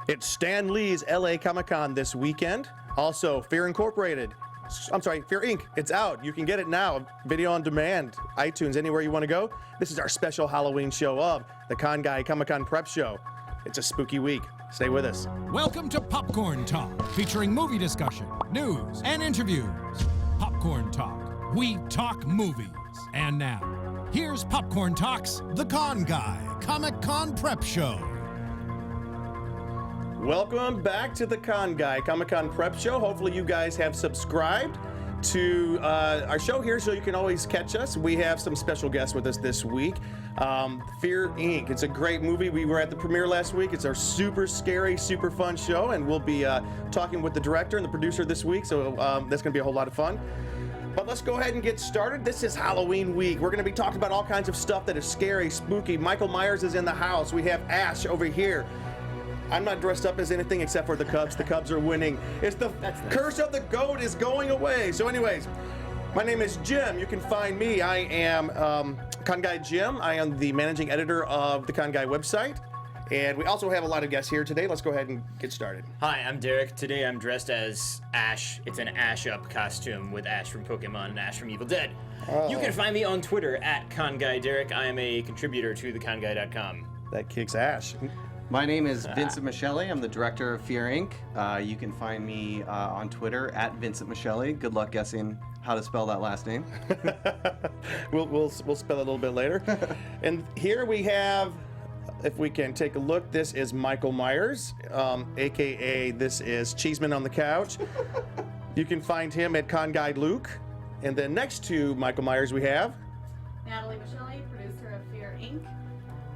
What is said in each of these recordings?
It's Stanley's LA Comic Con this weekend. Also, Fear Incorporated. I'm sorry, Fear Inc. It's out. You can get it now. Video on demand, iTunes, anywhere you want to go. This is our special Halloween show of the Con Guy Comic Con Prep Show. It's a spooky week. Stay with us. Welcome to Popcorn Talk, featuring movie discussion, news, and interviews. Popcorn Talk. We talk movies. And now, here's Popcorn Talk's The Con Guy Comic Con Prep Show. Welcome back to the Con Guy Comic Con Prep Show. Hopefully you guys have subscribed to our show here so you can always catch us. We have some special guests with us this week. Fear Inc. It's a great movie. We were at the premiere last week. It's our super scary, super fun show, and we'll be talking with the director and the producer this week, so that's going to be a whole lot of fun. But let's go ahead and get started. This is Halloween week. We're going to be talking about all kinds of stuff that is scary, spooky. Michael Myers is in the house. We have Ash over here. I'm not dressed up as anything except for the Cubs. The Cubs are winning. It's the curse of the goat is going away. So anyways, my name is Jim. You can find me. I am Con Guy Jim. I am the managing editor of the Con Guy website. And we also have a lot of guests here today. Let's go ahead and get started. Hi, I'm Derek. Today I'm dressed as Ash. It's an Ash Up costume with Ash from Pokemon and Ash from Evil Dead. Oh. You can find me on Twitter at ConGuyDerek. I am a contributor to theconguy.com. That kicks Ash. My name is Vincent Masciale. I'm the director of Fear Inc. You can find me on Twitter at Vincent Masciale. Good luck guessing how to spell that last name. We'll spell it a little bit later. And here we have, if we can take a look, this is Michael Myers, aka this is Cheeseman on the couch. You can find him at Con Guy Luke. And then next to Michael Myers we have Natalie, producer of Fear Inc.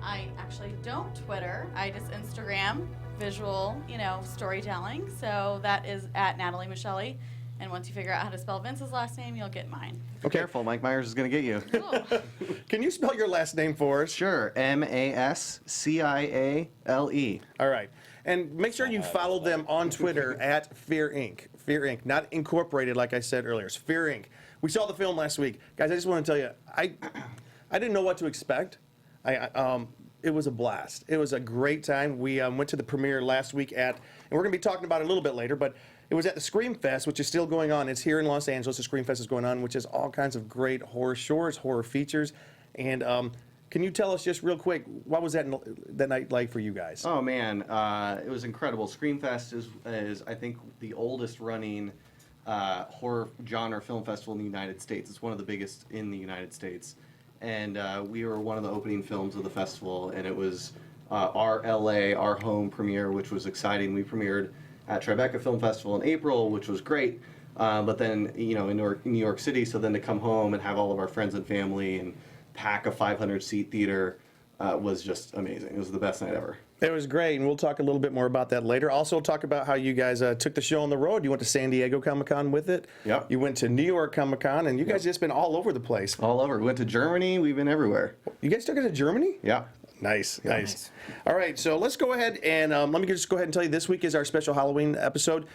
I actually don't Twitter. I just Instagram, visual, storytelling. So that is at Natalie Masciale. And once you figure out how to spell Vince's last name, you'll get mine. Be careful, Mike Myers is going to get you. Cool. Can you spell your last name for us? Sure, Masciale. All right. And make sure you follow them on Twitter at Fear Inc. Fear Inc. Not Incorporated, like I said earlier. It's Fear Inc. We saw the film last week. Guys, I just want to tell you, I didn't know what to expect. It was a blast. It was a great time. We went to the premiere last week and we're going to be talking about it a little bit later, but it was at the Screamfest, which is still going on. It's here in Los Angeles. The Screamfest is going on, which is all kinds of great horror shorts, horror features. And can you tell us just real quick, what was that night like for you guys? Oh, man. It was incredible. Screamfest is I think, the oldest running horror genre film festival in the United States. It's one of the biggest in the United States. And we were one of the opening films of the festival, and it was our our home premiere, which was exciting. We premiered at Tribeca Film Festival in April, which was great. But then, in New York City, so then to come home and have all of our friends and family and pack a 500-seat theater was just amazing. It was the best night ever. It was great, and we'll talk a little bit more about that later. Also, talk about how you guys took the show on the road. You went to San Diego Comic-Con with it. Yep. You went to New York Comic-Con, and you guys just been all over the place. All over. We went to Germany. We've been everywhere. You guys took it to Germany? Yeah. Nice. All right, so let's go ahead and let me just go ahead and tell you this week is our special Halloween episode.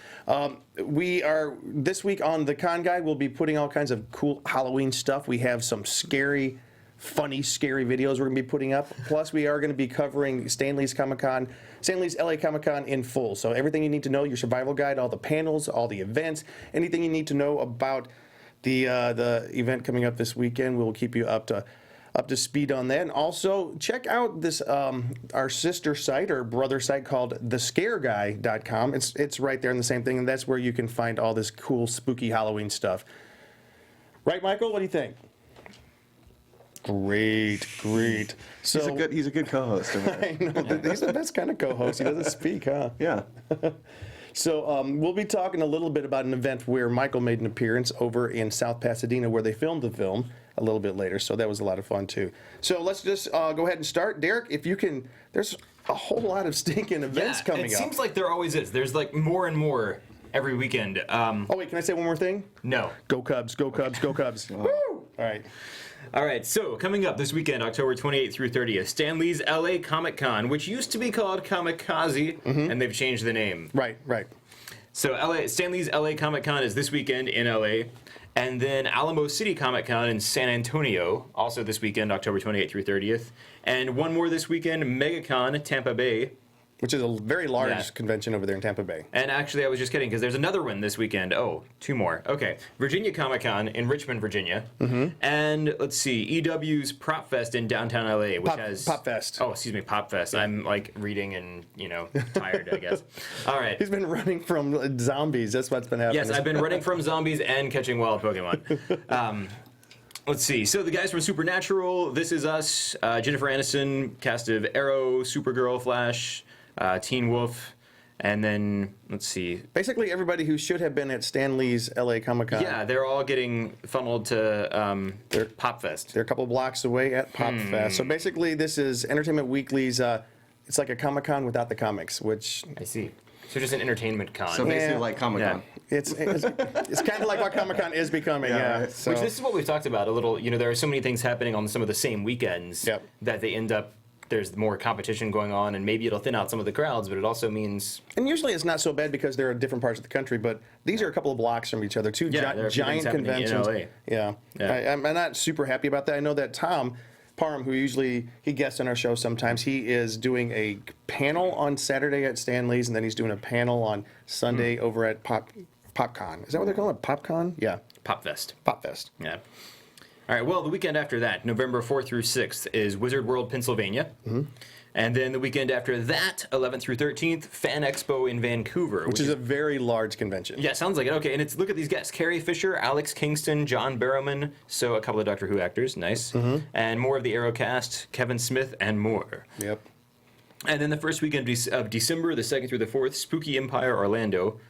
We are, this week on The Con Guy, we'll be putting all kinds of cool Halloween stuff. We have some scary, funny, scary videos we're going to be putting up. Plus, we are going to be covering Stanley's LA Comic Con in full. So everything you need to know, your survival guide, all the panels, all the events, anything you need to know about the event coming up this weekend, we'll keep you up to speed on that. And also, check out this our sister site or brother site called thescareguy.com. It's right there in the same thing, and that's where you can find all this cool, spooky Halloween stuff. Right, Michael? What do you think? Great. So He's a good co-host. I know, he's the best kind of co-host. He doesn't speak, huh? Yeah. So we'll be talking a little bit about an event where Michael made an appearance over in South Pasadena where they filmed the film a little bit later. So that was a lot of fun, too. So let's just go ahead and start. Derek, if you can, there's a whole lot of stinking events coming up. It seems like there always is. There's like more and more every weekend. Oh, wait, can I say one more thing? No. Go Cubs, go Cubs, go Cubs. Woo! All right, so coming up this weekend, October 28th through 30th, Stanley's LA Comic Con, which used to be called Comikaze, and they've changed the name. Right. So Stanley's LA Comic Con is this weekend in LA, and then Alamo City Comic Con in San Antonio, also this weekend, October 28th through 30th, and one more this weekend, MegaCon, Tampa Bay, which is a very large Yeah. convention over there in Tampa Bay. And actually, I was just kidding because there's another one this weekend. Oh, 2 more. Okay. Virginia Comic Con in Richmond, Virginia. And let's see, EW's Prop Fest in downtown LA, which has. Pop Fest. Oh, excuse me, Pop Fest. I'm like reading and, tired, I guess. All right. He's been running from zombies. That's what's been happening. Yes, I've been running from zombies and catching wild Pokemon. Let's see. So the guys from Supernatural, This Is Us, Jennifer Aniston, cast of Arrow, Supergirl, Flash, Teen Wolf, and then let's see. Basically, everybody who should have been at Stanley's LA Comic Con. Yeah, they're all getting funneled to Pop Fest. They're a couple blocks away at Pop Fest. So basically, this is Entertainment Weekly's. It's like a Comic Con without the comics, which I see. So just an entertainment con. So basically Yeah. like Comic-Con. it's kind of like what Comic Con is becoming. Yeah, Yeah. right. So, Which this is what we've talked about a little. There are so many things happening on some of the same weekends Yep. that they end up. There's more competition going on, and maybe it'll thin out some of the crowds, but it also means and usually it's not so bad because they're in different parts of the country, but these are a couple of blocks from each other. Two Yeah, there are a few giant things happening in conventions. LA. Yeah. Yeah. I'm not super happy about that. I know that Tom Parham, who usually he guests on our show sometimes, he is doing a panel on Saturday at Stanley's, and then he's doing a panel on Sunday over at PopCon. Is that what they're calling it? PopCon? Yeah. Pop Fest. PopFest. Yeah. All right. Well, the weekend after that, November 4th through 6th, is Wizard World, Pennsylvania. And then the weekend after that, 11th through 13th, Fan Expo in Vancouver. Which is a very large convention. Yeah, sounds like it. Okay, and it's look at these guests: Carrie Fisher, Alex Kingston, John Barrowman, so a couple of Doctor Who actors, nice, and more of the Arrow cast, Kevin Smith, and more. Yep. And then the first weekend of December, the 2nd through the 4th, Spooky Empire Orlando.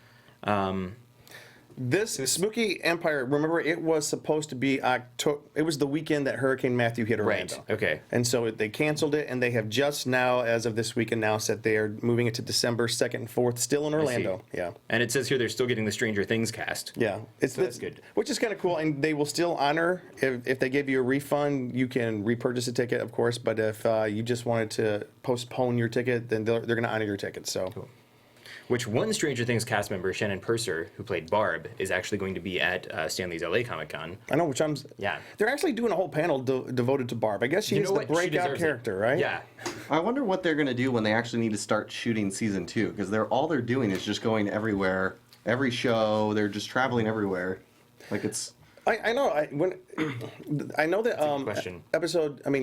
This Spooky Empire, remember, it was supposed to be October. It was the weekend that Hurricane Matthew hit Orlando. Right. Okay. And so they canceled it, and they have just now, as of this week, announced that they are moving it to December 2nd and 4th, still in Orlando. Yeah. And it says here they're still getting the Stranger Things cast. Yeah. That's good. Which is kind of cool, and they will still honor, if they give you a refund, you can repurchase a ticket, of course, but if you just wanted to postpone your ticket, then they're going to honor your ticket. So. Cool. Which one Stranger Things cast member, Shannon Purser, who played Barb, is actually going to be at Stanley's LA Comic Con. I know, which I'm. Yeah. They're actually doing a whole panel devoted to Barb. I guess she is the breakout character, right? Yeah. I wonder what they're going to do when they actually need to start shooting season 2, because all they're doing is just going everywhere, every show. They're just traveling everywhere. Like it's. I know. I know that question.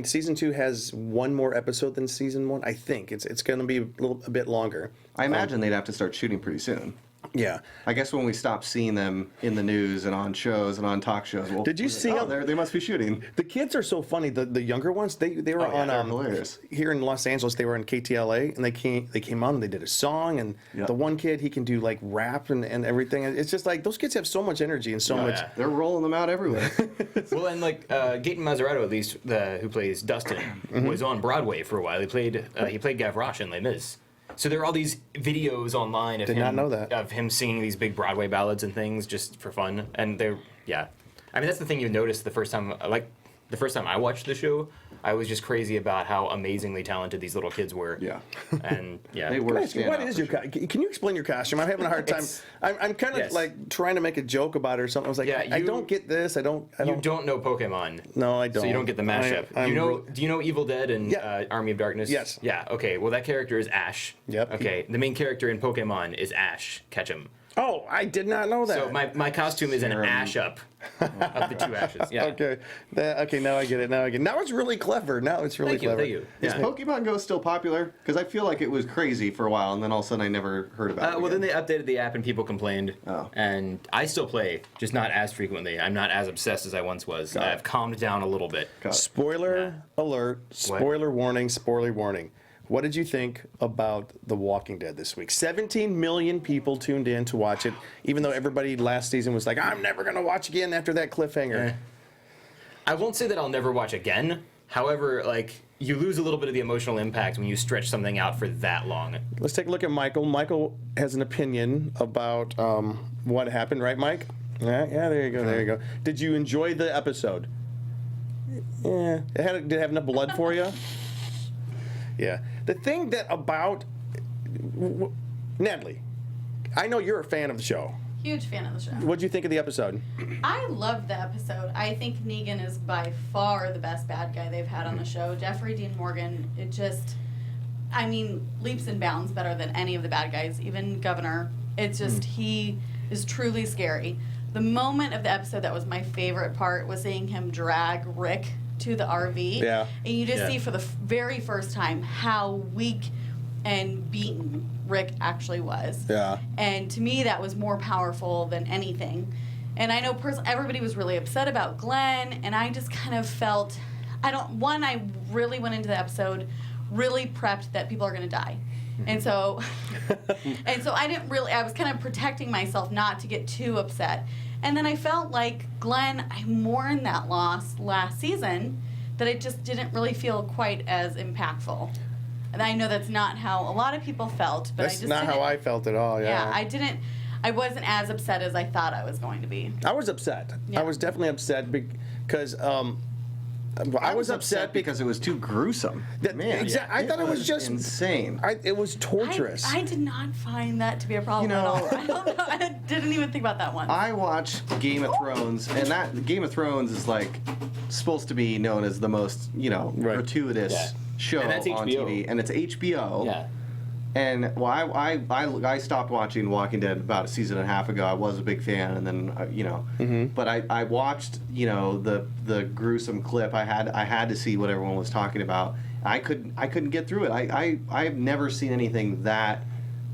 season 2 has one more episode than season 1. I think it's going to be a bit longer. I imagine they'd have to start shooting pretty soon. Yeah. I guess when we stop seeing them in the news and on shows and on talk shows, well, Did you see Oh, them? they must be shooting. The kids are so funny. The younger ones, they were Oh, yeah, on they're hilarious. here in Los Angeles. They were on KTLA, and they came on and they did a song. And Yep. the one kid, he can do like rap and everything. It's just like those kids have so much energy and so much. yeah. They're rolling them out everywhere. Well, and like Gaten Mazzarato, at least who plays Dustin, was on Broadway for a while. He played Gavroche in Les Mis. So there are all these videos online of Did not know that. of him singing these big Broadway ballads and things just for fun. And they're I mean that's the thing you notice the first time I watched the show. I was just crazy about how amazingly talented these little kids were. Yeah. And yeah. They were. What standout is for your sure. Can you explain your costume? I'm having a hard time. It's- I'm kind of yes. like trying to make a joke about it or something. I was like, Yeah, I you- don't get this. I don't. You don't know Pokemon. No, I don't. So you don't get the mashup. I'm Do you know Evil Dead and Yeah. Army of Darkness? Yes. Yeah. Okay. Well, that character is Ash. Yep. Okay. The main character in Pokemon is Ash Ketchum. Oh, I did not know that. So my costume is an Serum. Ash up of the 2 Ashes. Yeah. Okay. Okay, now I get it. Now it's really clever. Now it's really Thank you. clever. Thank you. Is Yeah. Pokemon Go still popular? Because I feel like it was crazy for a while, and then all of a sudden I never heard about it. Well, then again. they updated the app and people complained. Oh. And I still play, just not as frequently. I'm not as obsessed as I once was. Got it. I've calmed down a little bit. Got it. Spoiler alert. Spoiler warning. Spoiler warning. What did you think about The Walking Dead this week? 17 million people tuned in to watch it, even though everybody last season was like, I'm never going to watch again after that cliffhanger. I won't say that I'll never watch again. However, like, you lose a little bit of the emotional impact when you stretch something out for that long. Let's take a look at Michael. Michael has an opinion about what happened, right, Mike? Yeah, there you go, there you go. Did you enjoy the episode? Yeah. Did it have enough blood for you? Yeah. The thing that about... Natalie, I know you're a fan of the show. Huge fan of the show. What'd you think of the episode? I loved the episode. I think Negan is by far the best bad guy they've had on the show. Jeffrey Dean Morgan, I mean, leaps and bounds better than any of the bad guys, even Governor. It's just, he is truly scary. The moment of the episode that was my favorite part was seeing him drag Rick to the RV. Yeah. And you just see for the very first time how weak and beaten Rick actually was. Yeah. And to me, that was more powerful than anything. And I know everybody was really upset about Glenn, and I just kind of felt, I really went into the episode really prepped that people are going to die. And so I was kind of protecting myself not to get too upset. And then I felt like Glenn, I mourned that loss last season, that it just didn't really feel quite as impactful. And I know that's not how a lot of people felt, but That's not how I felt at all, yeah. I wasn't as upset as I thought I was going to be. I was upset. Yeah. I was definitely upset because I was upset because it was too gruesome. Man, I thought it was just insane. It was torturous. I did not find that to be a problem at all. I don't know. I didn't even think about that once. I watch Game of Thrones, and that Game of Thrones is like supposed to be known as the most, gratuitous show And that's on HBO. TV, and it's HBO. Yeah. And I stopped watching Walking Dead about a season and a half ago. I was a big fan, and then but I watched the gruesome clip. I had to see what everyone was talking about. I couldn't get through it. I've never seen anything that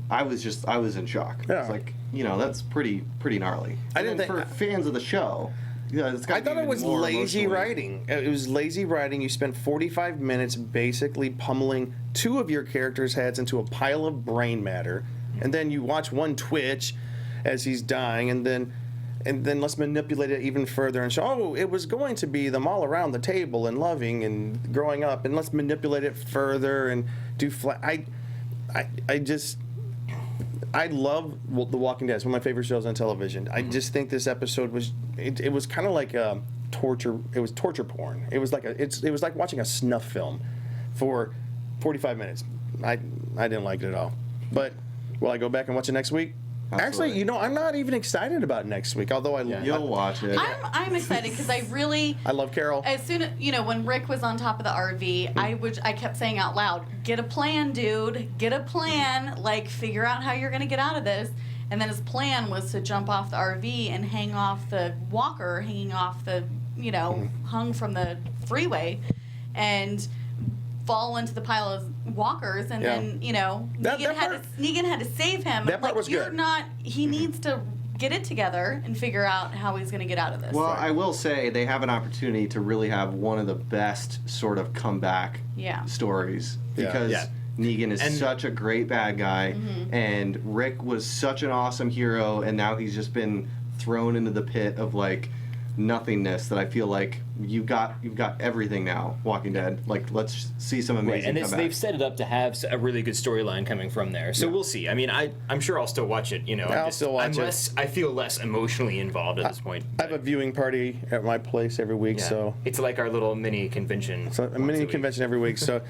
I was in shock. Yeah. It's like that's pretty gnarly. I didn't think for fans of the show. I thought it was lazy writing. It was lazy writing. You spent 45 minutes basically pummeling two of your characters' heads into a pile of brain matter, and then you watch one twitch as he's dying, and then let's manipulate it even further and show, it was going to be them all around the table and loving and growing up, and let's manipulate it further and do I love The Walking Dead. It's one of my favorite shows on television. I just think this episode was it was kind of like torture. It was torture porn. It was like watching a snuff film for 45 minutes. I didn't like it at all. But will I go back and watch it next week? Absolutely. Actually, I'm not even excited about next week. Although You'll watch it. I'm excited because I love Carol. As soon as when Rick was on top of the RV, I kept saying out loud, "Get a plan, dude. Get a plan. Like, figure out how you're going to get out of this." And then his plan was to jump off the RV and hang off the walker, hanging off the hung from the freeway, and fall into the pile of walkers, and then Negan had to save him. That part was good. He needs to get it together and figure out how he's going to get out of this. Well, I will say they have an opportunity to really have one of the best sort of comeback stories because Negan is such a great bad guy, and Rick was such an awesome hero, and now he's just been thrown into the pit of like nothingness that I feel like you've got everything now. Walking Dead, like let's see some amazing and they've set it up to have a really good storyline coming from there. So we'll see. I mean, I'm sure I'll still watch it. I'll still watch it. I feel less emotionally involved at this point. I have a viewing party at my place every week, so it's like our little mini convention. So a mini convention every week. So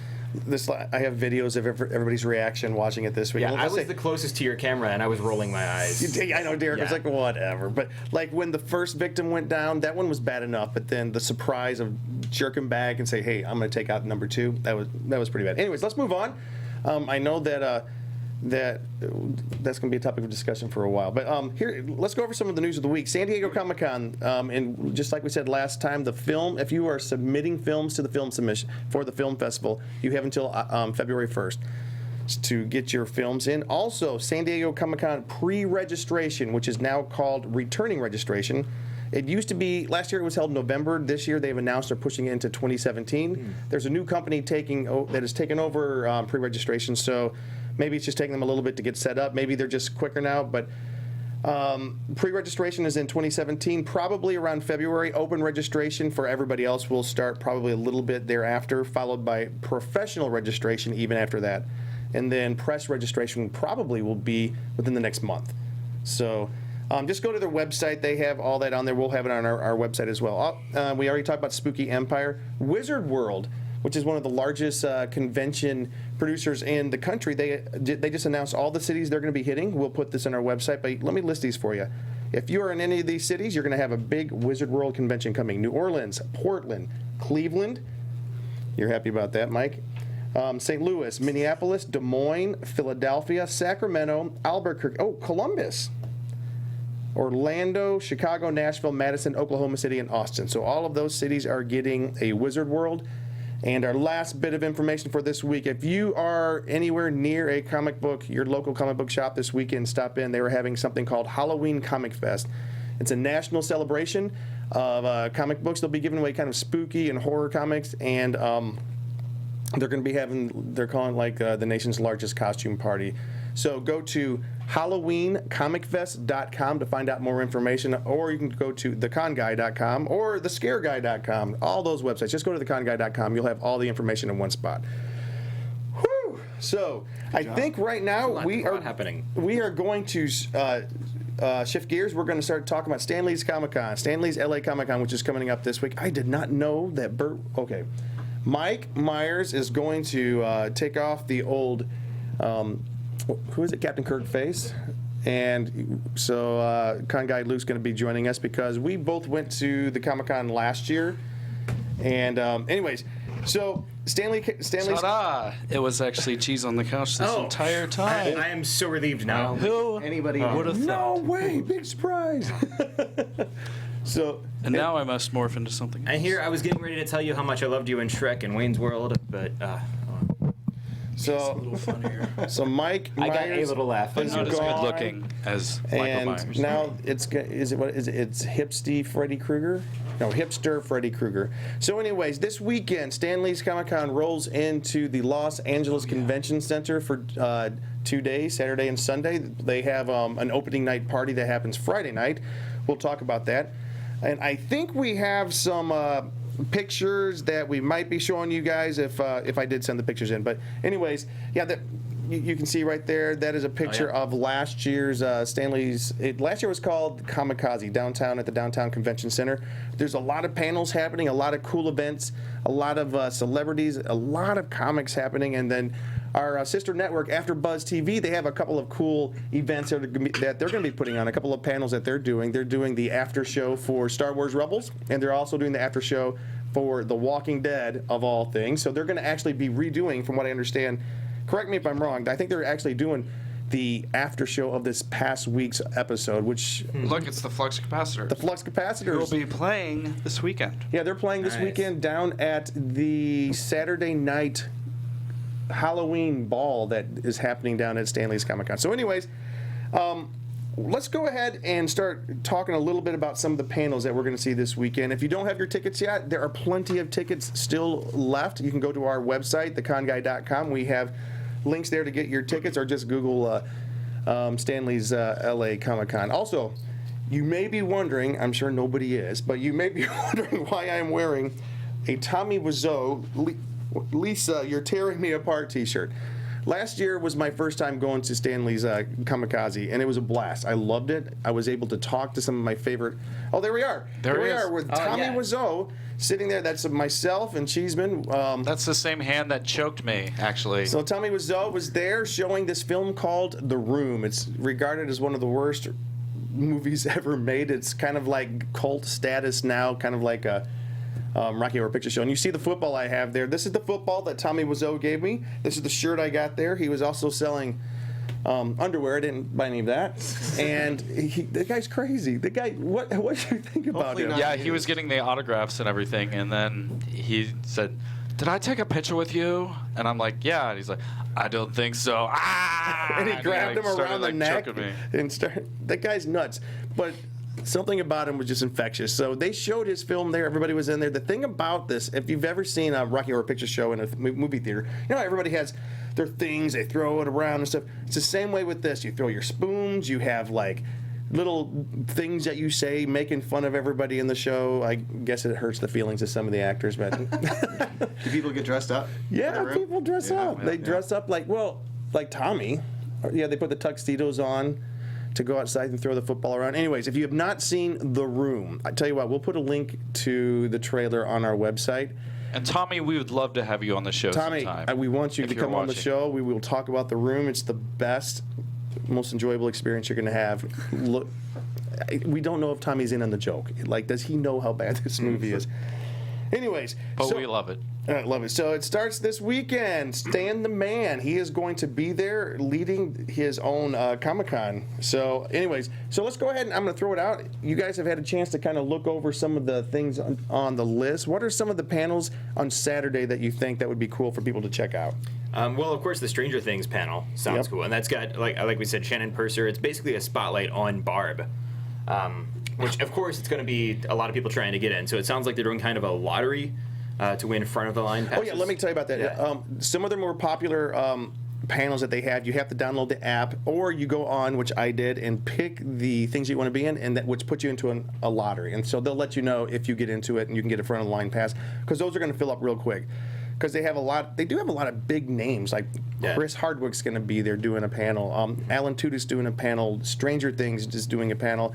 I have videos of everybody's reaction watching it this week. Yeah, I was the closest to your camera, and I was rolling my eyes. I know Derek was like, whatever. But like when the first victim went down, that one was bad enough. But then the surprise of jerking back and say, "Hey, I'm going to take out number 2." That was pretty bad. Anyways, let's move on. I know that that's going to be a topic of discussion for a while. But here, let's go over some of the news of the week. San Diego Comic Con, and just like we said last time, the film. If you are submitting films to the film submission for the film festival, you have until February 1st to get your films in. Also, San Diego Comic Con pre-registration, which is now called returning registration. It used to be, last year it was held in November. This year they've announced they're pushing it into 2017. There's a new company that has taken over pre-registration, so maybe it's just taking them a little bit to get set up. Maybe they're just quicker now, but pre-registration is in 2017, probably around February. Open registration for everybody else will start probably a little bit thereafter, followed by professional registration even after that. And then press registration probably will be within the next month. So just go to their website. They have all that on there. We'll have it on our website as well. We already talked about Spooky Empire. Wizard World, which is one of the largest convention producers in the country, they just announced all the cities they're going to be hitting. We'll put this on our website, but let me list these for you. If you are in any of these cities, you're going to have a big Wizard World convention coming. New Orleans, Portland, Cleveland. You're happy about that, Mike? St. Louis, Minneapolis, Des Moines, Philadelphia, Sacramento, Albuquerque, Columbus, Orlando, Chicago, Nashville, Madison, Oklahoma City, and Austin. So all of those cities are getting a Wizard World. And our last bit of information for this week, if you are anywhere near a comic book, your local comic book shop this weekend, stop in. They were having something called Halloween Comic Fest. It's a national celebration of comic books. They'll be giving away kind of spooky and horror comics, and they're going to be having, they're calling like the nation's largest costume party. So go to HalloweenComicFest.com to find out more information, or you can go to theconguy.com or thescareguy.com, all those websites. Just go to theconguy.com. You'll have all the information in one spot. Whew. So I think right now we are going to shift gears. We're going to start talking about Stanley's Comic Con, Stanley's LA Comic Con, which is coming up this week. I did not know that Burt. Okay, Mike Myers is going to take off the old. Who is it? Captain Kirk face. And so Con Guy Luke's going to be joining us because we both went to the Comic-Con last year. And anyways, so Stanley's... Ta-da! It was actually cheese on the couch this entire time. I am so relieved now. Who Anybody would have No thought? way! Big surprise! So... And now I must morph into something else. I was getting ready to tell you how much I loved you in Shrek and Wayne's World, but... It's a little funnier. So Mike I got a Myers little laugh. But not as gone. good looking as Michael And Myers. now it's hipsty Freddy Krueger? No, hipster Freddy Krueger. So anyways, this weekend, Stanley's Comic-Con rolls into the Los Angeles Convention Center for 2 days, Saturday and Sunday. They have an opening night party that happens Friday night. We'll talk about that. And I think we have some pictures that we might be showing you guys if I did send the pictures in. But anyways, yeah, that you can see right there. That is a picture of last year's Stanley's. Last year was called Kamikaze downtown at the Downtown Convention Center. There's a lot of panels happening, a lot of cool events, a lot of celebrities, a lot of comics happening, and then our sister network, Afterbuzz TV, they have a couple of cool events that they're going to be putting on, a couple of panels that they're doing. They're doing the after show for Star Wars Rebels, and they're also doing the after show for The Walking Dead, of all things. So they're going to actually be redoing, from what I understand, correct me if I'm wrong, I think they're actually doing the after show of this past week's episode, which... Look, it's the Flux Capacitor. The Flux Capacitors. Will be playing this weekend. Yeah, they're playing this weekend down at the Saturday night Halloween ball that is happening down at Stanley's Comic Con. So anyways, let's go ahead and start talking a little bit about some of the panels that we're going to see this weekend. If you don't have your tickets yet, there are plenty of tickets still left. You can go to our website, theconguy.com. We have links there to get your tickets, or just Google Stanley's LA Comic Con. Also, you may be wondering, I'm sure nobody is, but you may be wondering why I'm wearing a Tommy Wiseau, Lisa, You're Tearing Me Apart t-shirt. Last year was my first time going to Stanley's Kamikaze, and it was a blast. I loved it. I was able to talk to some of my favorite... Oh, there we are. There we are with Tommy Wiseau sitting there. That's myself and Cheeseman. That's the same hand that choked me, actually. So Tommy Wiseau was there showing this film called The Room. It's regarded as one of the worst movies ever made. It's kind of like cult status now, kind of like a... Rocky Horror Picture Show. And you see the football I have there. This is the football that Tommy Wiseau gave me. This is the shirt I got there. He was also selling underwear. I didn't buy any of that. And the guy's crazy. The guy, what do you think about him? Yeah, he was getting the autographs and everything, and then he said, "Did I take a picture with you?" And I'm like, "Yeah." And he's like, "I don't think so." And he grabbed him around the neck me. and started. That guy's nuts. But something about him was just infectious. So they showed his film there. Everybody was in there. The thing about this, if you've ever seen a Rocky Horror Picture Show in a movie theater, you know, everybody has their things. They throw it around and stuff. It's the same way with this. You throw your spoons. You have, like, little things that you say making fun of everybody in the show. I guess it hurts the feelings of some of the actors, but... Do people get dressed up? Yeah, people dress up. They dress up like Tommy. Yeah, they put the tuxedos on to go outside and throw the football around. Anyways, if you have not seen The Room, I tell you what, we'll put a link to the trailer on our website. And Tommy, we would love to have you on the show Tommy, sometime. we want you to come on the show. We will talk about The Room. It's the best, most enjoyable experience you're going to have. Look, we don't know if Tommy's in on the joke. Like, does he know how bad this movie is? Anyways. But we love it. I love it. So it starts this weekend. Stan the Man. He is going to be there leading his own Comic-Con. So anyways, so let's go ahead and I'm going to throw it out. You guys have had a chance to kind of look over some of the things on the list. What are some of the panels on Saturday that you think that would be cool for people to check out? Well, of course, the Stranger Things panel sounds cool. And that's got, like we said, Shannon Purser. It's basically a spotlight on Barb. Which, of course, it's going to be a lot of people trying to get in. So it sounds like they're doing kind of a lottery to win front of the line passes. Oh, yeah, let me tell you about that. Yeah. Some of the more popular panels that they have, you have to download the app, or you go on, which I did, and pick the things you want to be in, and that which puts you into a lottery. And so they'll let you know if you get into it, and you can get a front of the line pass, because those are going to fill up real quick. Because they do have a lot of big names, like Chris Hardwick's going to be there doing a panel. Alan Tudyk's doing a panel. Stranger Things is doing a panel.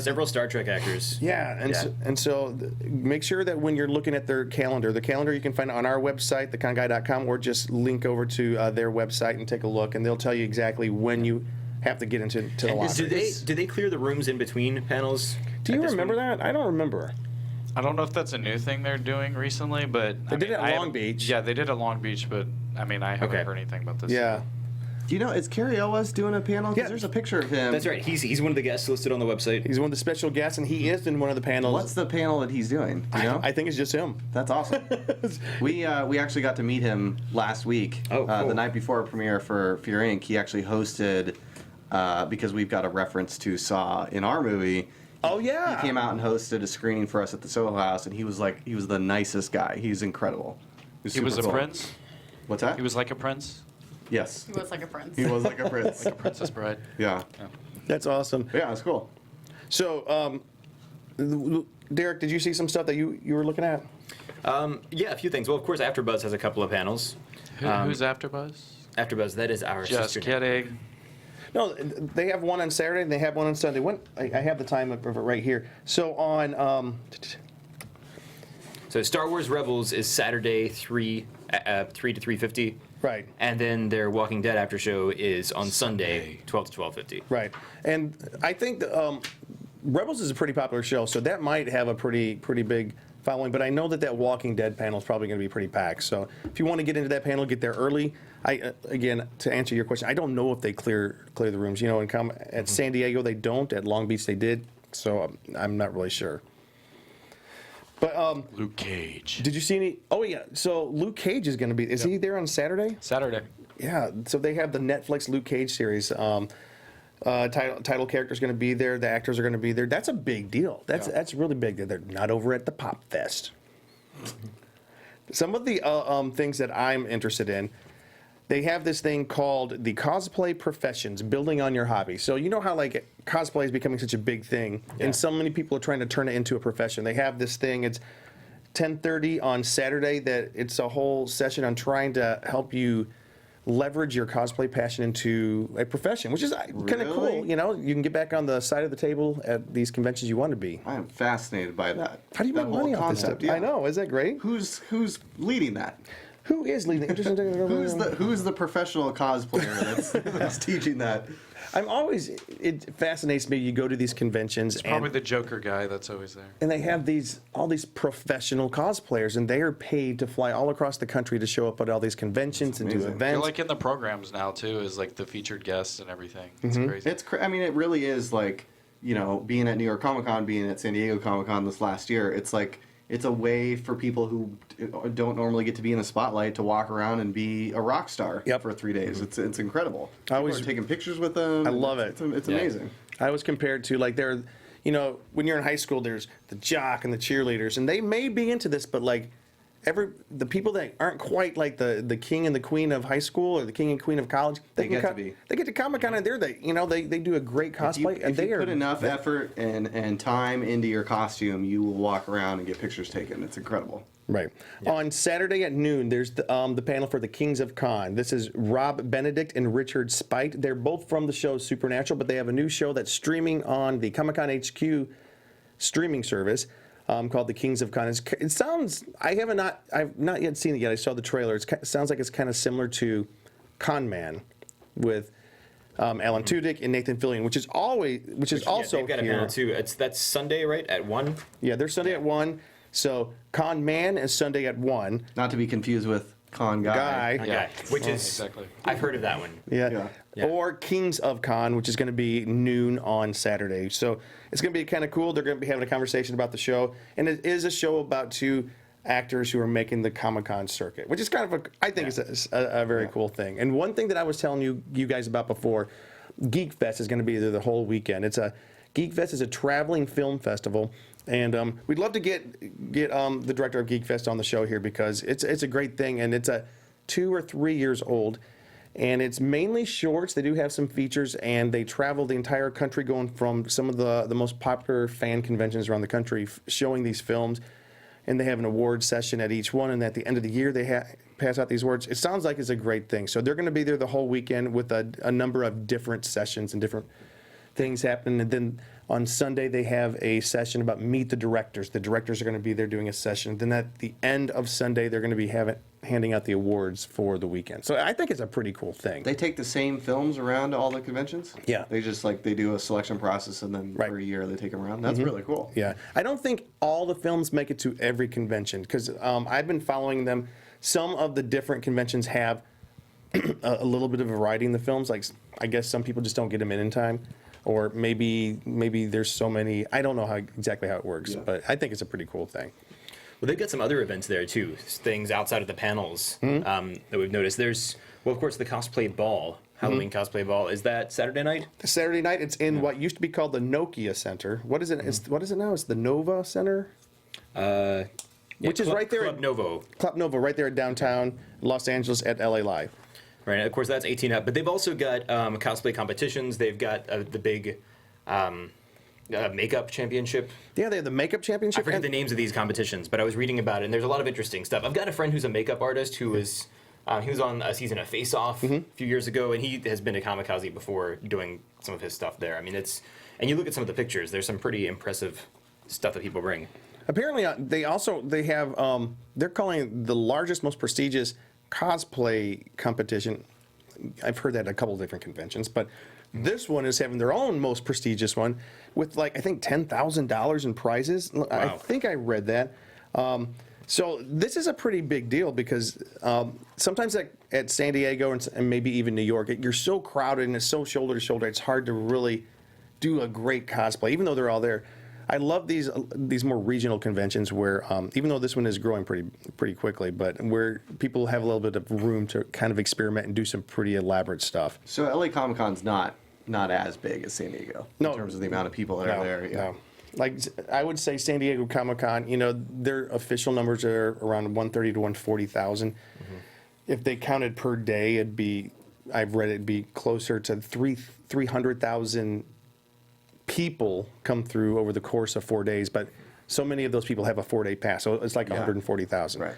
Several Star Trek actors. Yeah, so make sure that when you're looking at the calendar you can find on our website, theconguy.com, or just link over to their website and take a look, and they'll tell you exactly when you have to get into the lottery. Do they clear the rooms in between panels? Do you remember that? I don't remember. I don't know if that's a new thing they're doing recently, but They did it at Long Beach. Yeah, they did it at Long Beach, but I mean, I haven't heard anything about this. Yeah. Do you know, is Carrie Ellis doing a panel? Because there's a picture of him. That's right. He's one of the guests listed on the website. He's one of the special guests, and he is in one of the panels. What's the panel that he's doing? Do you know? I think it's just him. That's awesome. we actually got to meet him last week. Oh, cool. The night before our premiere for Fear Inc., he actually hosted, because we've got a reference to Saw in our movie. Oh, yeah. He came out and hosted a screening for us at the Soho House, and he was the nicest guy. He's incredible. He was a prince? What's that? He was like a prince? Yes. He was like a prince. He was like a prince. Like a Princess Bride? Yeah. That's awesome. Yeah, it's cool. So, Derek, did you see some stuff that you were looking at? Yeah, a few things. Well, of course, Afterbuzz has a couple of panels. Who's Afterbuzz? Afterbuzz, that is our Just sister. kidding. No, they have one on Saturday and they have one on Sunday. I have the time of it right here. So on. So Star Wars Rebels is Saturday 3 to 3:50. Right. And then their Walking Dead after show is on Sunday 12 to 12:50. Right. And I think Rebels is a pretty popular show, so that might have a pretty big following. But I know that Walking Dead panel is probably going to be pretty packed. So if you want to get into that panel, get there early. Again, to answer your question, I don't know if they clear the rooms. You know, at San Diego they don't. At Long Beach they did. So I'm not really sure. But Luke Cage. did you see any? Oh yeah. So Luke Cage is going to be. Is he there on Saturday? Saturday. Yeah. So they have the Netflix Luke Cage series. Title character is going to be there. The actors are going to be there. That's a big deal. That's really big. They're not over at the Pop Fest. Some of the things that I'm interested in. They have this thing called the Cosplay Professions, building on your hobby. So you know how like cosplay is becoming such a big thing, and so many people are trying to turn it into a profession. They have this thing. It's 10:30 on Saturday. That it's a whole session on trying to help you leverage your cosplay passion into a profession, which is kind of cool. You know, you can get back on the side of the table at these conventions you want to be. I am fascinated by that. How do you make money off this stuff? Yeah. I know. Is that great? Who's leading that? Who is leading? Who's the professional cosplayer that's teaching that? It fascinates me. You go to these conventions, Probably the Joker guy that's always there. and they have all these professional cosplayers, and they are paid to fly all across the country to show up at all these conventions and do amazing. They're events. like in the programs now too, as like the featured guests and everything. It's crazy. I mean, it really is like, you know, being at New York Comic Con, being at San Diego Comic Con this last year. It's like it's a way for people who don't normally get to be in the spotlight to walk around and be a rock star for 3 days. It's incredible. People are taking pictures with them. I love it. It's amazing. I was compared to like you know, when you're in high school, there's the jock and the cheerleaders, and they may be into this, but like the people that aren't quite like the king and the queen of high school or the king and queen of college, they get to Comic-Con, and they do a great cosplay. If you put enough effort and time into your costume, you will walk around and get pictures taken. It's incredible. Right. Yeah. On Saturday at noon, there's the panel for the Kings of Con. This is Rob Benedict and Richard Spite. They're both from the show Supernatural, but they have a new show that's streaming on the Comic-Con HQ streaming service called the Kings of Con. It sounds, I've not yet seen it yet. I saw the trailer. It sounds like it's kind of similar to Con Man with Alan Tudyk and Nathan Fillion, which is also they've got here. a panel too. That's Sunday, right, at 1? Yeah, they're Sunday at 1. So Con Man is Sunday at 1. Not to be confused with Con Guy. Okay. Which is exactly. I've heard of that one. Yeah. Yeah. Or Kings of Con, which is going to be noon on Saturday. So it's going to be kind of cool. They're going to be having a conversation about the show. And it is a show about 2 actors who are making the Comic-Con circuit, which is kind of, I think it's a very cool thing. And one thing that I was telling you guys about before, Geek Fest is going to be there the whole weekend. Geek Fest is a traveling film festival. And we'd love to get the director of Geek Fest on the show here because it's a great thing. And it's 2 or 3 years old. And it's mainly shorts. They do have some features, and they travel the entire country going from some of the most popular fan conventions around the country, showing these films. And they have an award session at each one, and at the end of the year, they pass out these awards. It sounds like it's a great thing. So they're going to be there the whole weekend with a number of different sessions and different things happening. And then on Sunday, they have a session about Meet the Directors. The directors are going to be there doing a session. Then at the end of Sunday, they're going to be handing out the awards for the weekend. So I think it's a pretty cool thing. They take the same films around to all the conventions? Yeah. They just they do a selection process and then for a year they take them around? That's really cool. Yeah. I don't think all the films make it to every convention because I've been following them. Some of the different conventions have a little bit of variety in the films. Like, I guess some people just don't get them in time. Or maybe there's so many. I don't know exactly how it works, but I think it's a pretty cool thing. Well, they've got some other events there too, things outside of the panels that we've noticed. There's, of course, the Cosplay Ball, Halloween Cosplay Ball. Is that Saturday night? Saturday night, it's in what used to be called the Nokia Center. What is it? What is it now? It's the Nova Center? Which is right there Club at Novo. Club Novo, right there at downtown Los Angeles at LA Live. Right, of course, that's 18 up. But they've also got cosplay competitions. They've got the big makeup championship. Yeah, they have the makeup championship. I forget the names of these competitions, but I was reading about it, and there's a lot of interesting stuff. I've got a friend who's a makeup artist who was he was on a season of Face Off a few years ago, and he has been to Kamikaze before doing some of his stuff there. I mean, and you look at some of the pictures, there's some pretty impressive stuff that people bring. Apparently, they have they're calling it the largest, most prestigious cosplay competition. I've heard that at a couple of different conventions, but this one is having their own most prestigious one with I think $10,000 in prizes. Wow. I think I read that. So this is a pretty big deal because sometimes at San Diego and maybe even New York, you're so crowded and it's so shoulder to shoulder, it's hard to really do a great cosplay, even though they're all there. I love these more regional conventions where, even though this one is growing pretty quickly, but where people have a little bit of room to kind of experiment and do some pretty elaborate stuff. So LA Comic Con's not as big as San Diego in terms of the amount of people that are there. Yeah. No. Like I would say San Diego Comic Con, their official numbers are around 130 to 140,000. If they counted per day, I've read it'd be closer to 300,000 people come through over the course of 4 days, but so many of those people have a 4-day pass, so it's like 140,000. Right.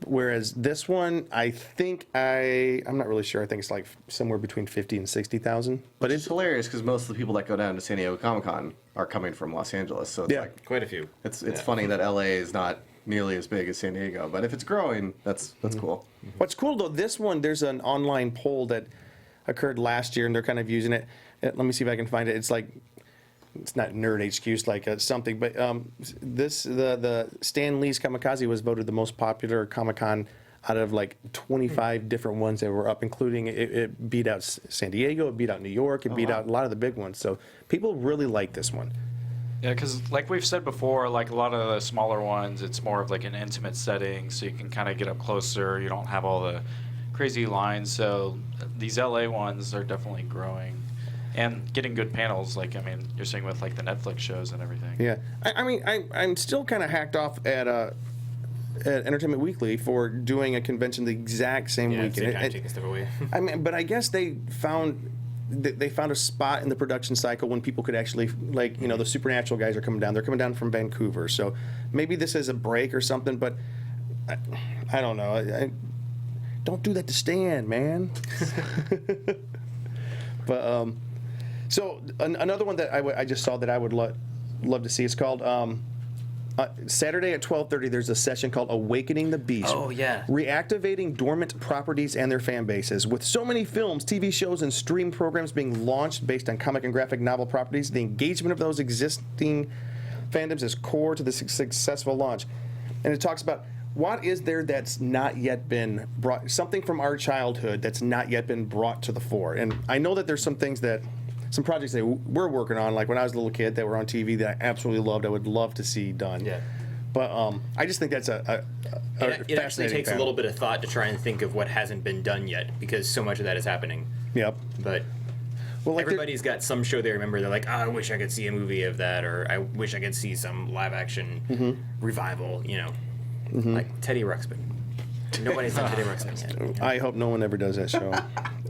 Whereas this one, I think I'm not really sure. I think it's like somewhere between 50 and 60,000. But It's hilarious because most of the people that go down to San Diego Comic Con are coming from Los Angeles, so it's Quite a few. it's funny that LA is not nearly as big as San Diego, but if it's growing, that's cool. What's cool though, this one there's an online poll that occurred last year, and they're kind of using it. Let me see if I can find it. It's not Nerd HQ, it's like something, but the Stanleys Kamikaze was voted the most popular Comic-Con out of 25 different ones that were up, including it beat out San Diego, it beat out New York, it beat out a lot of the big ones. So people really like this one. Yeah, because like we've said before, a lot of the smaller ones, it's more of an intimate setting, so you can kind of get up closer. You don't have all the crazy lines. So these LA ones are definitely growing. And getting good panels, you're seeing with the Netflix shows and everything. Yeah, I'm still kind of hacked off at Entertainment Weekly for doing a convention the exact same weekend. Kind of taking stuff away. But I guess they found a spot in the production cycle when people could actually the Supernatural guys are coming down. They're coming down from Vancouver, so maybe this is a break or something. But I don't know. Don't do that to Stan, man. But so another one that I just saw that I would love to see is called Saturday at 12:30. There's a session called Awakening the Beast. Oh yeah. Reactivating dormant properties and their fan bases. With so many films, TV shows, and stream programs being launched based on comic and graphic novel properties, the engagement of those existing fandoms is core to the successful launch. and it talks about what is there that's not yet been brought, something from our childhood that's not yet been brought to the fore. And I know that there's some things that, some projects that we're working on, like when I was a little kid that were on TV that I absolutely loved, I would love to see done. Yeah. But I just think that's a It actually takes a panel. little bit of thought to try and think of what hasn't been done yet, because so much of that is happening. Yep. But Well, like everybody's got some show they remember. They're like, oh, I wish I could see a movie of that, or I wish I could see some live action revival, you know, like Teddy Ruxpin. Nobody's done Teddy Ruxpin yet. I hope no one ever does that show.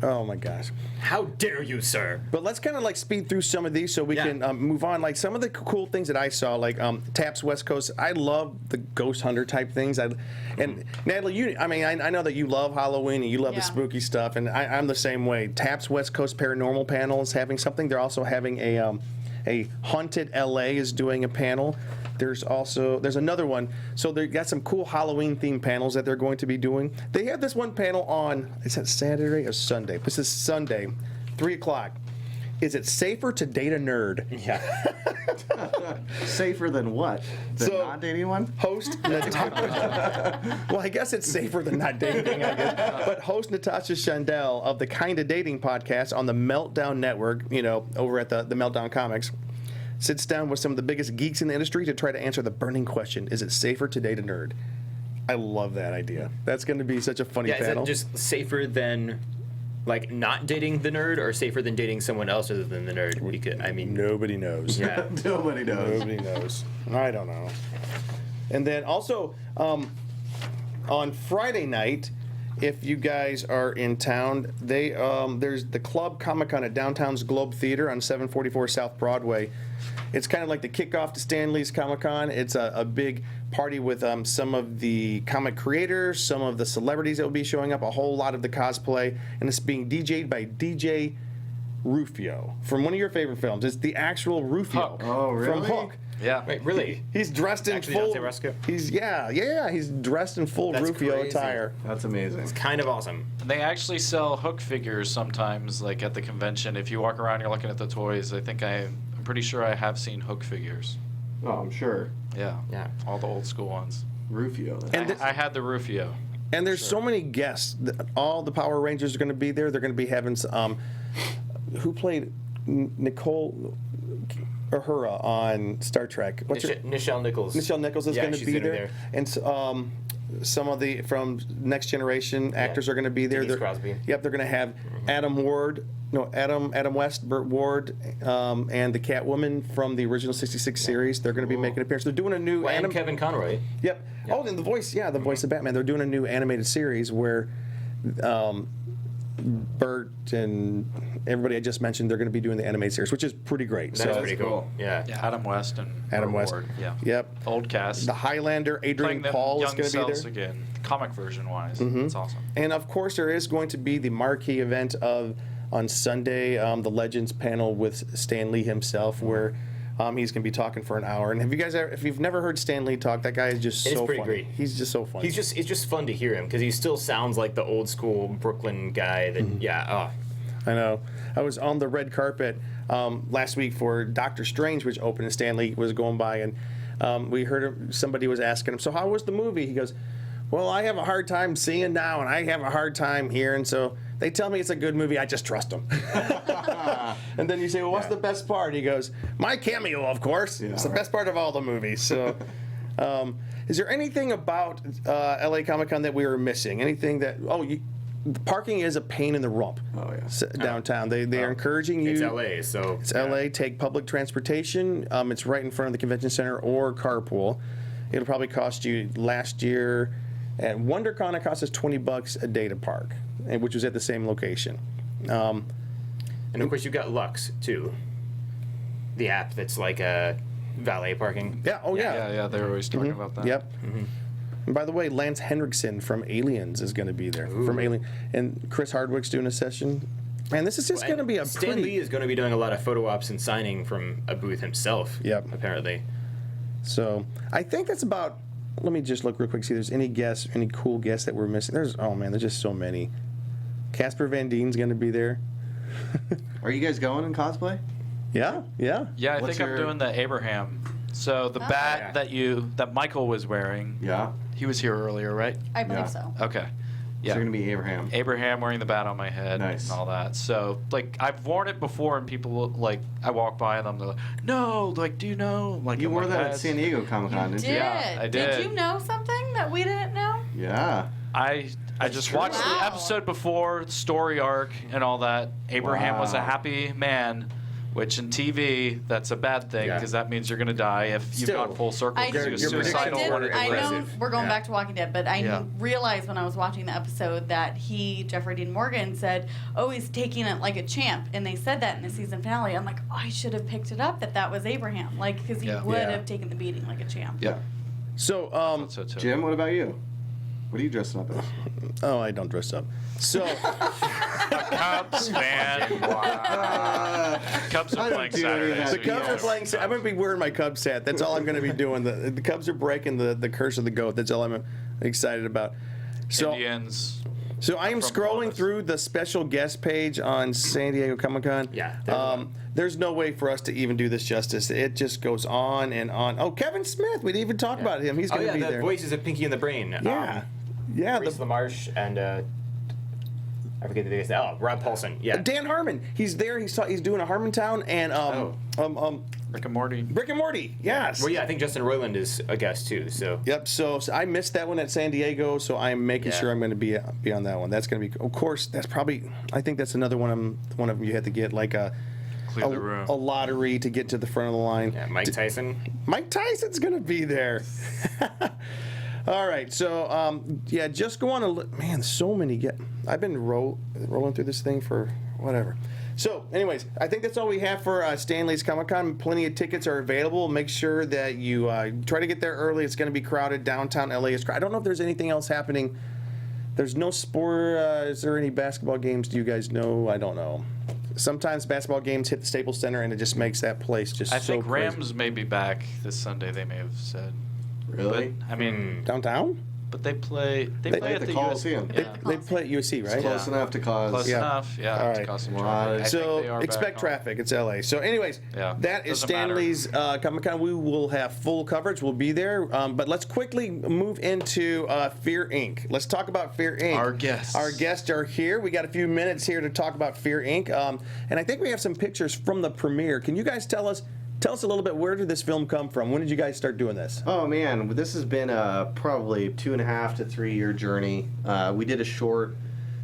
Oh my gosh. How dare you, sir? But let's kind of like speed through some of these so we can move on. Like some of the cool things that I saw, like Taps West Coast. I love the ghost hunter type things. And Natalie, I know that you love Halloween and you love the spooky stuff, and I'm the same way. Taps West Coast Paranormal panel is having something. They're also having a Haunted LA is doing a panel. There's another one. So they got some cool Halloween themed panels that they're going to be doing. They have this one panel on, is that Saturday or Sunday? This is Sunday, 3 o'clock. Is it safer to date a nerd? Yeah. Safer than what? Than So- not dating one? Host Natasha. Well, I guess it's safer than not dating, I guess. But host Natasha Shandell of the Kinda Dating podcast on the Meltdown Network, over at the Meltdown Comics, sits down with some of the biggest geeks in the industry to try to answer the burning question: is it safer to date a nerd? I love that idea. That's going to be such a funny Yeah, panel. is it just safer than, like, not dating the nerd, or safer than dating someone else other than the nerd? Because, I mean, Nobody knows. yeah. Nobody knows. Nobody knows. I don't know. And then also on Friday night, if you guys are in town, there's the Club Comic-Con at Downtown's Globe Theater on 744 South Broadway. It's kind of like the kickoff to Stanley's Comic Con. It's a big party with some of the comic creators, some of the celebrities that will be showing up, a whole lot of the cosplay, and it's being DJ'd by DJ Rufio from one of your favorite films. It's the actual Rufio Hook. Oh, from really? Hook. Yeah. Wait, really? He's dressed in Actually, full. Dante Roscoe? He's He's dressed in full That's Rufio crazy. attire. That's amazing. Kind of awesome. They actually sell Hook figures sometimes, like at the convention. If you walk around, you're looking at the toys. I'm pretty sure I have seen Hook figures. Oh, I'm sure. Yeah. Yeah. All the old school ones. Rufio. And I had the Rufio. And there's so many guests. All the Power Rangers are going to be there. They're going to be having who played Nicole Uhura on Star Trek? Nichelle Nichols. Nichelle Nichols is Yeah, going to she's be gonna there. And some of the from Next Generation actors are going to be there. Denise Crosby. Yep, they're going to have Adam West, Burt Ward, and the Catwoman from the original 66 series. They're going to be making an appearance. They're doing a new Well, and Kevin Conroy. Yep. Oh, and the voice of Batman. They're doing a new animated series where Burt and everybody I just mentioned, they're going to be doing the animated series, which is pretty great. That's pretty cool. cool. Yeah. Adam West and Adam Burt West. Ward. Yeah. Yep. Old cast. The Highlander, Adrian Playing them Paul is young going to be selves there. again, comic version wise. It's awesome. And of course, there is going to be the marquee event on Sunday, the Legends panel with Stan Lee himself, where he's going to be talking for an hour. And if you've never heard Stan Lee talk, that guy is just It's so pretty funny. great. He's just so funny. It's just fun to hear him, because he still sounds like the old school Brooklyn guy that, I know. I was on the red carpet last week for Doctor Strange, which opened, and Stan Lee was going by, and we heard somebody was asking him, so how was the movie? He goes, well, I have a hard time seeing now, and I have a hard time hearing, so they tell me it's a good movie, I just trust them. And then you say, well, what's the best part? He goes, my cameo, of course. Yeah, it's the best part of all the movies. So, is there anything about LA Comic Con that we were missing? Anything that, parking is a pain in the rump. Oh, yeah. Downtown. They are encouraging you. It's LA, so. It's LA. Take public transportation. It's right in front of the convention center, or carpool. It'll probably cost you, last year at Wondercon, it cost us $20 a day to park, which was at the same location. And of course, you've got Lux, too. The app that's like valet parking. Yeah. Oh yeah. Yeah, they're always talking about that. Yep. And by the way, Lance Henriksen from Aliens is going to be there. From Alien, and Chris Hardwick's doing a session. Man, this is just going to be a Stan pretty. Lee is going to be doing a lot of photo ops and signing from a booth himself. Yep. Apparently. So I think that's about. Let me just look real quick, see if there's any cool guests that we're missing. There's just so many. Casper Van Dien's going to be there. Are you guys going in cosplay? Yeah. Yeah, I What's think I'm your- doing the Abraham So the bat that Michael was wearing, Yeah. he was here earlier, right? I believe Yeah. so. Okay. Yeah. So you're gonna be Abraham. Abraham wearing the bat on my head Nice. and all that. So, like, I've worn it before, and people, like, I walk by them, they're like, no, like, do you know? Like, You I'm wore like, that at "Yes." San Diego Comic Con, You didn't did. you? Yeah, I did. Did you know something that we didn't know? Yeah. I just true. watched the Wow. episode before, the story arc and all that. Abraham was a Wow. happy man, which in TV, that's a bad thing, Yeah. because that means you're going to die if you've Still, gone full circle, I because he was you're suicidal. did- when it I know aggressive. we're going Yeah. back to Walking Dead, but I Yeah. realized when I was watching the episode that Jeffrey Dean Morgan, said, "Oh, he's taking it like a champ," and they said that in the season finale. I'm like, oh, I should have picked it up that was Abraham, like because he Yeah. would Yeah. have taken the beating like a champ. Yeah. So, So too. Jim, what about you? What are you dressing up as? oh, I don't dress up. So, Cubs fan. Cubs I are don't playing do any of Saturday. that. so the you Cubs know. are playing. I'm going to be wearing my Cubs hat. That's all I'm going to be doing. The Cubs are breaking the curse of the goat. That's all I'm excited about. So, Indians. so I am from scrolling Columbus. through the special guest page on San Diego Comic Con. Yeah. There's no way for us to even do this justice. It just goes on and on. Oh, Kevin Smith. We didn't even talk about him. He's Oh going to yeah, be the there. voices of Pinky and the Brain. Yeah. Yeah. Reese The, LaMarche and I forget the biggest. Oh, Rob Paulson. Yeah. Dan Harmon. He's there. He's doing a Harmontown and Rick and Morty. Rick and Morty. Yes. Well, yeah, I think Justin Roiland is a guest too. So. Yep. So I missed that one at San Diego, so I'm making Yeah. sure I'm going to be on that one. That's going to be, of course. That's probably. I think that's another one of them you have to get like a Clear the room. lottery to get to the front of the line. Yeah, Mike Tyson. Mike Tyson's going to be there. All right. So yeah, just go on a man. So many I've been rolling through this thing for whatever. So, anyways, I think that's all we have for Stanley's Comic Con. Plenty of tickets are available. Make sure that you try to get there early. It's going to be crowded. Downtown LA is crowded. I don't know if there's anything else happening. There's no sport. Is there any basketball games? Do you guys know? I don't know. Sometimes basketball games hit the Staples Center, and it just makes that place just I so think crazy. Rams may be back this Sunday, they may have said. Really? But, I mean, Downtown? but they play They play play at at the the US Coliseum. Yeah. They play at USC, right? Close enough to cause. Close Yeah. enough, yeah, All to right. cause some Wow. traffic. I think So they are expect back on. traffic. It's LA. So, anyways, Yeah. that is Doesn't matter. Stanley's Comic Con. We will have full coverage. We'll be there. But let's quickly move into Fear Inc. Let's talk about Fear Inc. Our guests. Our guests are here. We got a few minutes here to talk about Fear Inc. And I think we have some pictures from the premiere. Can you guys tell us a little bit, where did this film come from? When did you guys start doing this? Oh man, this has been a probably 2.5 to 3 year journey. We did a short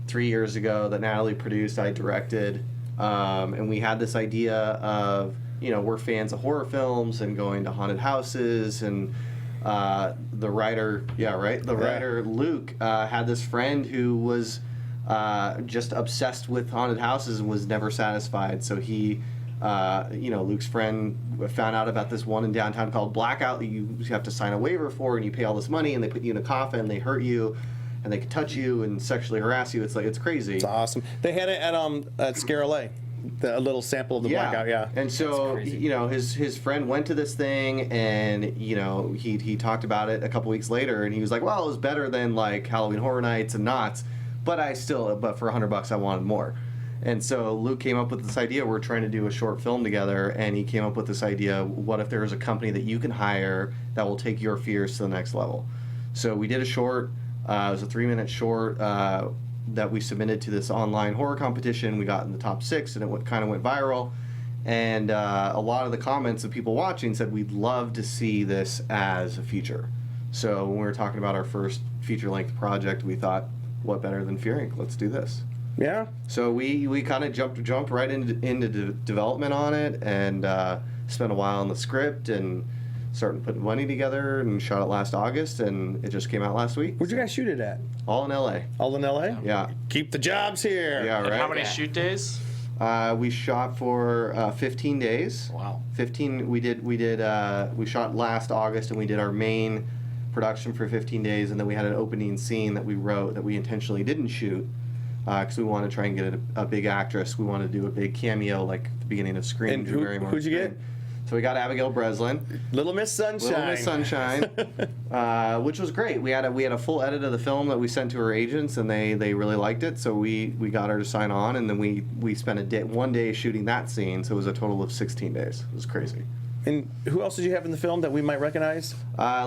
3 years ago that Natalie produced, I directed, and we had this idea of, we're fans of horror films and going to haunted houses, and the writer, writer Luke had this friend who was just obsessed with haunted houses and was never satisfied. So he, Luke's friend found out about this one in downtown called Blackout that you have to sign a waiver for, and you pay all this money, and they put you in a coffin, they hurt you, and they can touch you and sexually harass you. It's crazy. It's awesome. They had it at Scare LA. A little sample of the Blackout, yeah. And so, crazy. his friend went to this thing, and he talked about it a couple weeks later, and he was like, well, it was better than like Halloween Horror Nights and Knott's, but for $100 I wanted more. And so Luke came up with this idea. We're trying to do a short film together, and he came up with this idea: what if there is a company that you can hire that will take your fears to the next level? So we did a short. It was a 3-minute short that we submitted to this online horror competition. We got in the top 6, and it kind of went viral. And a lot of the comments of people watching said we'd love to see this as a feature. So when we were talking about our first feature-length project, we thought, what better than Fear Inc.? Let's do this. Yeah? So we kind of jumped right into development on it, and spent a while on the script and started putting money together, and shot it last August, and it just came out last week. Where'd you guys shoot it at? All in LA. All in LA? Yeah. Keep the jobs here. Yeah, And right. how many shoot days? We shot for 15 days. Wow. 15. We shot last August, and we did our main production for 15 days, and then we had an opening scene that we wrote that we intentionally didn't shoot because we wanted to try and get a big actress. We wanted to do a big cameo like at the beginning of Scream. And Drew Barrymore who'd you get? Scream. So we got Abigail Breslin. Little Miss Sunshine. Little Miss Sunshine, which was great. We had a full edit of the film that we sent to her agents, and they really liked it. So we got her to sign on, and then we spent one day shooting that scene. So it was a total of 16 days. It was crazy. And who else did you have in the film that we might recognize?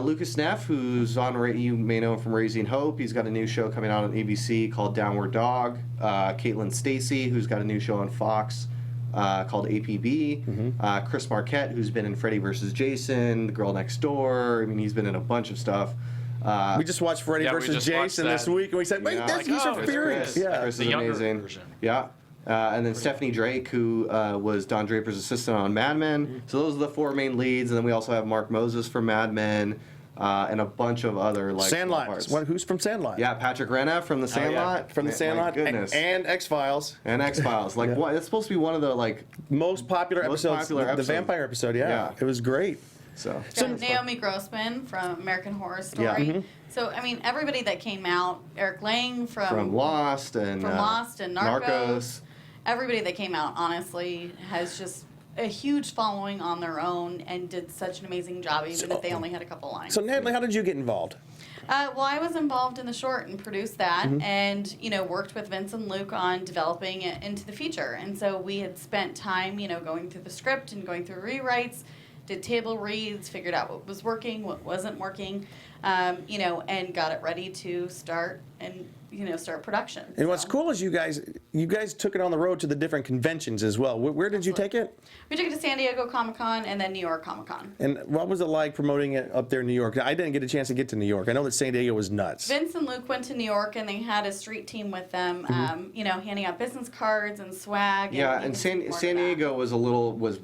Lucas Neff, who's on, you may know him from Raising Hope. He's got a new show coming out on ABC called Downward Dog. Caitlin Stacy, who's got a new show on Fox called APB. Chris Marquette, who's been in Freddy vs. Jason, The Girl Next Door. I mean, he's been in a bunch of stuff. We just watched Freddy vs. Jason this week, and we said, wait, that's he's from Furious. Yeah, Chris the is younger amazing. version. Yeah. And then Stephanie Drake, who was Don Draper's assistant on Mad Men. So those are the 4 main leads. And then we also have Mark Moses from Mad Men and a bunch of other like Sandlot. parts. Who's from Sandlot? Yeah, Patrick Renna from the Sandlot. From the Sandlot. My goodness. And X-Files. And X-Files. Like, what? It's supposed to be one of the like Most popular episodes. popular The episode. vampire episode, Yeah. It was great. so. Got Naomi Grossman from American Horror Story. Yeah. So, I mean, everybody that came out, Eric Lang From Lost and Narcos. Everybody that came out, honestly, has just a huge following on their own and did such an amazing job, even if they only had a couple lines. So, Natalie, how did you get involved? Well, I was involved in the short and produced that, and worked with Vince and Luke on developing it into the feature. And so we had spent time, going through the script and going through rewrites, did table reads, figured out what was working, what wasn't working, and got it ready to start and start production. And what's So. cool is you guys took it on the road to the different conventions as well. Where did you take it? We took it to San Diego Comic Con and then New York Comic Con. And what was it like promoting it up there in New York? I didn't get a chance to get to New York. I know that San Diego was nuts. Vince and Luke went to New York and they had a street team with them, handing out business cards and swag. Yeah, you and can see more of San that. Diego was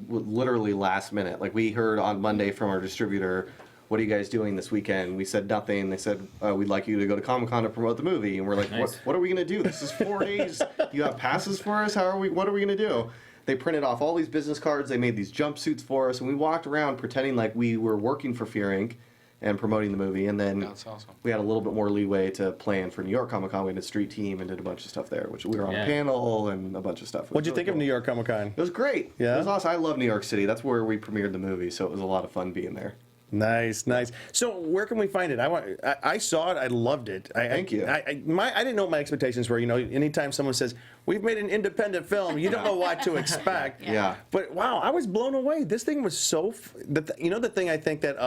literally last minute. Like, we heard on Monday from our distributor, what are you guys doing this weekend? We said nothing. They said, we'd like you to go to Comic-Con to promote the movie. And we're like, Nice. what are we going to do? This is 4 days. Do you have passes for us? What are we going to do? They printed off all these business cards. They made these jumpsuits for us. And we walked around pretending like we were working for Fear Inc. and promoting the movie. And then That's awesome. we had a little bit more leeway to plan for New York Comic Con. We had a street team and did a bunch of stuff there, which we were on Yeah. a panel and a bunch of stuff. What'd you think of New York Comic Con? It was great. Yeah? It was awesome. I love New York City. That's where we premiered the movie, so it was a lot of fun being there. Nice. So where can we find it? I saw it. I loved it. Thank you. I didn't know what my expectations were. Anytime someone says we've made an independent film, you don't know what to expect. Yeah. But wow, I was blown away. This thing was so. The thing I think that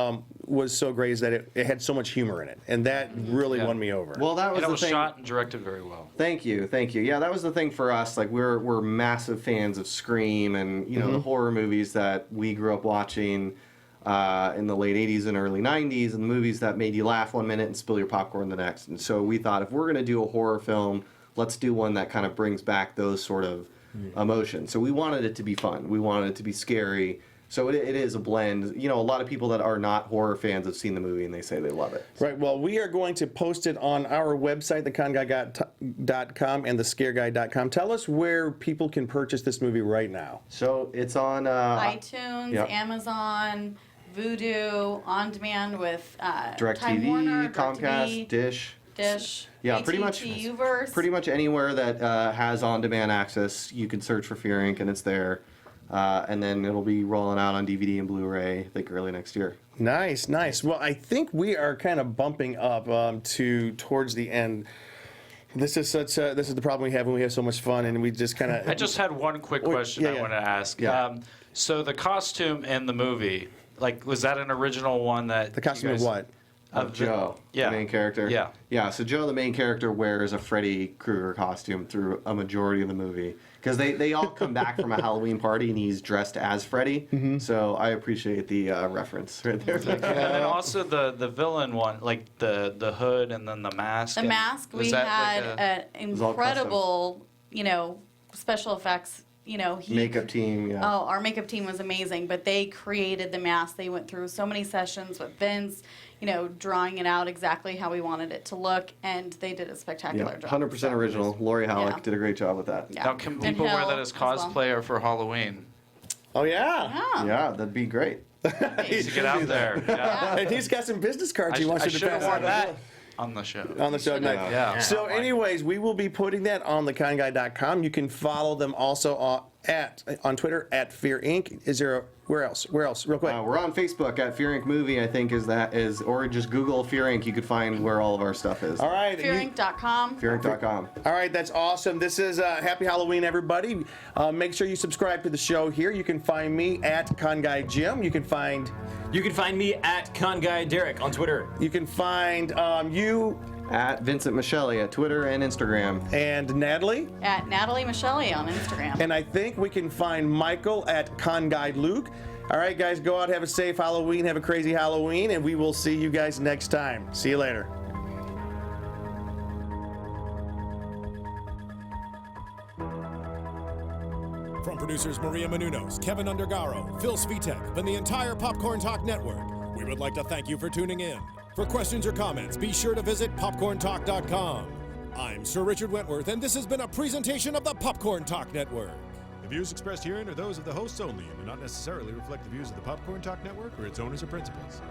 was so great is that it had so much humor in it, and that really Yeah. won me over. Well, that was And it the was thing. shot and directed very well. Thank you. Yeah, that was the thing for us. Like, we're massive fans of Scream and the horror movies that we grew up watching in the late 80s and early 90s, and the movies that made you laugh one minute and spill your popcorn the next. And so we thought, if we're going to do a horror film, let's do one that kind of brings back those sort of emotions. So we wanted it to be fun. We wanted it to be scary. So it is a blend. A lot of people that are not horror fans have seen the movie and they say they love it. Right. Well, we are going to post it on our website, theconguy.com and thescareguy.com. Tell us where people can purchase this movie right now. So it's on iTunes, Yep. Amazon, Vudu, On Demand with Time DirecTV, Warner, Comcast, DirecTV, Dish. Yeah, pretty much Uverse. Pretty much anywhere that has on-demand access, you can search for Fear Inc. and it's there. And then it'll be rolling out on DVD and Blu-ray, I think, early next year. Nice. Well, I think we are kind of bumping up towards the end. This is the problem we have when we have so much fun and we just kind of. I just had one quick question yeah. I want to ask. Yeah. So the costume in the movie, was that an original one that The costume you of guys- what? Of Joe, yeah. the main character. Yeah. Yeah, so Joe, the main character, wears a Freddy Krueger costume through a majority of the movie. Because they all come back from a Halloween party and he's dressed as Freddy. So I appreciate the reference right there. And then also the villain one, like the hood and then the mask. The and- mask, was we that had an was all custom. incredible, special effects. Makeup team, yeah. Oh, our makeup team was amazing, but they created the mask. They went through so many sessions with Vince, drawing it out exactly how we wanted it to look, and they did a spectacular Yeah, job. 100% So, original. Lori Halleck Yeah. did a great job with that. Yeah. Now, can And people wear Hill that as as well. cosplay or for Halloween? Oh yeah. Yeah. Yeah, that'd be great. To get out there. Yeah. And he's got some business cards he wants I you to should have pass worn out. that on the show. On the show tonight. Yeah. So, anyways, we will be putting that on theconguy.com. You can follow them also on Twitter at Fear Inc. Is there where else? Real quick. We're on Facebook at Fear Inc. Movie, I think is, or just Google Fear Inc. You could find where all of our stuff is. All right. FearInc.com. FearInc.com. All right, that's awesome. This is Happy Halloween, everybody. Make sure you subscribe to the show here. You can find me at Con Guy Jim. You can find me at Con Guy Derek on Twitter. You can find you at Vincent Masciale at Twitter and Instagram. And Natalie? At Natalie Masciale on Instagram. And I think we can find Michael at Con Guy Luke. All right, guys, go out, have a safe Halloween, have a crazy Halloween, and we will see you guys next time. See you later. From producers Maria Menounos, Kevin Undergaro, Phil Svitek, and the entire Popcorn Talk Network, we would like to thank you for tuning in. For questions or comments, be sure to visit popcorntalk.com. I'm Sir Richard Wentworth, and this has been a presentation of the Popcorn Talk Network. The views expressed herein are those of the hosts only and do not necessarily reflect the views of the Popcorn Talk Network or its owners or principals.